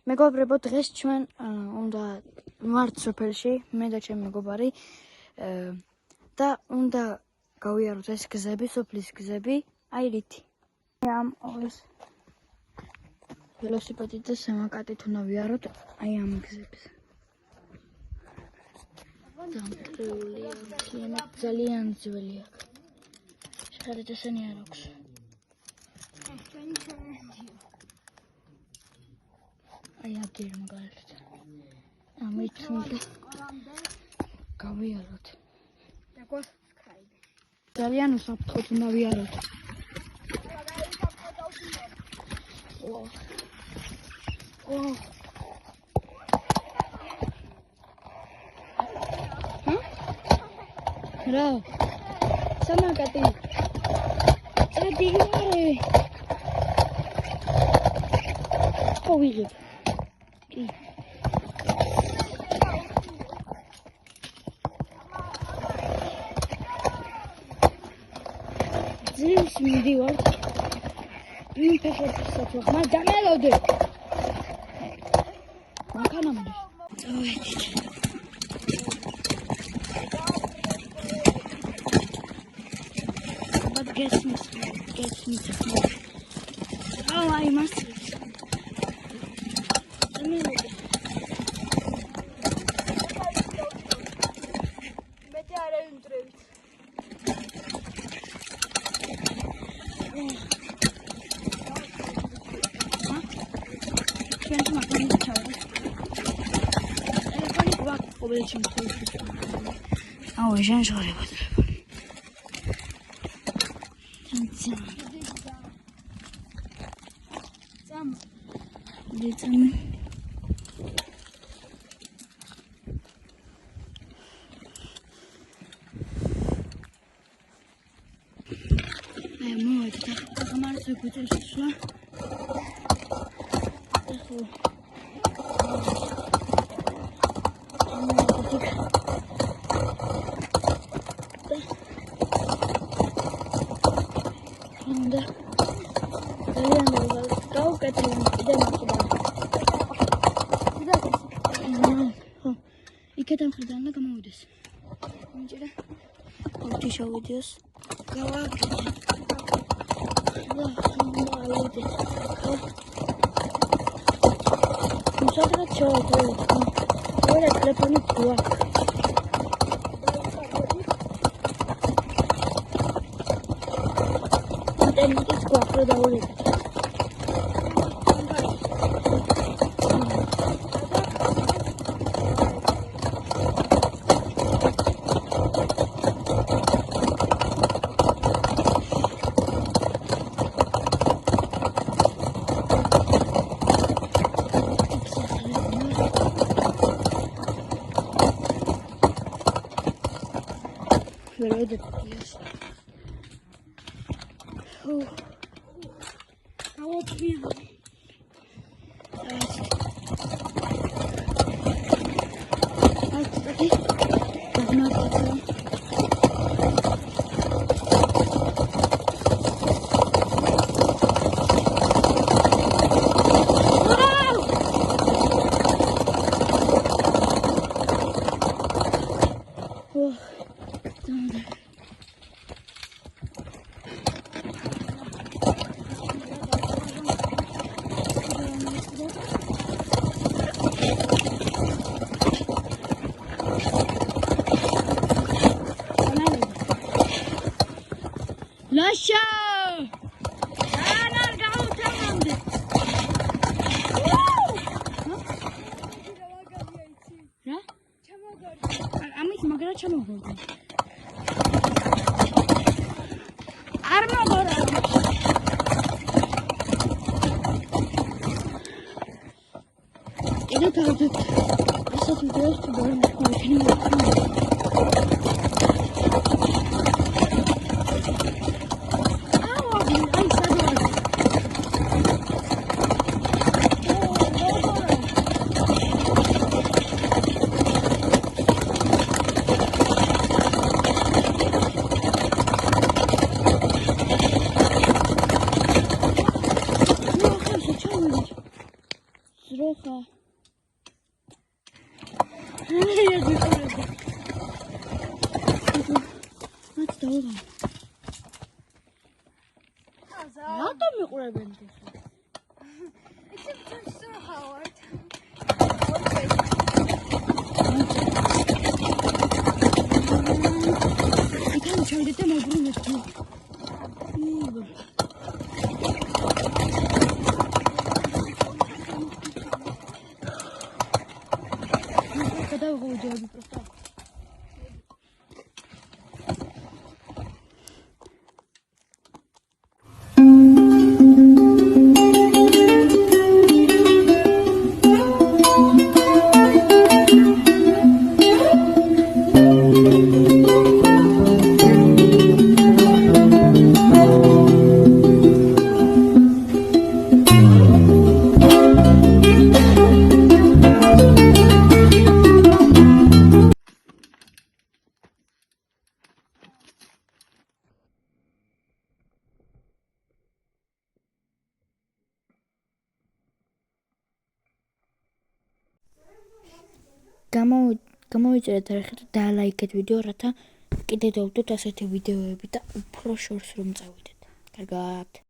მეგობრებო, დღეს ჩვენ უნდა ვართ სოფელში, მე და ჩემი მეგობარი და უნდა გავიაროთ ეს გზები, სოფლის გზები, აი რითი. ამ ყოველს ველოსიპედით და სამაკატით უნდა ვიაროთ აი ამ გზებს. ძალიან ძველი აქ. შეხარეთ ესენი არ აქვს. აი აგერ მაგალითად. ამით უნდა გავიაროთ. ძალიან უსაფრთხოდ უნდა ვიაროთ. რა? სამაკატი. წადი მარე. ვიღებ. კი. ძილს მივდივართ. იმ ფეხებსაც ხმა დამელოდე. მანქანამდე. წავედით. აბა გესმის. აი მასი. დამელოდე. მეტი არ ევინტრევით. აუ ჟან შორება ტელეფონი. ძამ. აი მოვიდა. გამარჯვება გვიწევს სულ. და ძალიან გავუკეთებთ კიდე მაგდა. იქეთ ამხრიდან და გამოვიდეს. მიჭირა. ოქი შევიდიოს. გავაკეთე. სადღაც შევიდეთ. ორე ტელეფონი გვაქვს. ინტერნეტის გვაქვს რა დაურეკეთ. Verode yes. Вот видно. Lascia! Zro. ხა. აი, გიყურები. მათ დაუღა. რატომ მიყურებენ ეს? It's a Mr. Howard. იქან ჩავიდეთ და მოგრუნეთ თუ. გადავღუდი просто. გამოვიწერეთ არხით და ლაიქეთ ვიდეო, რათა კიდე დავდოთ ასეთი ვიდეოები და უფრო შორს რომ წავიდეთ. კარგად.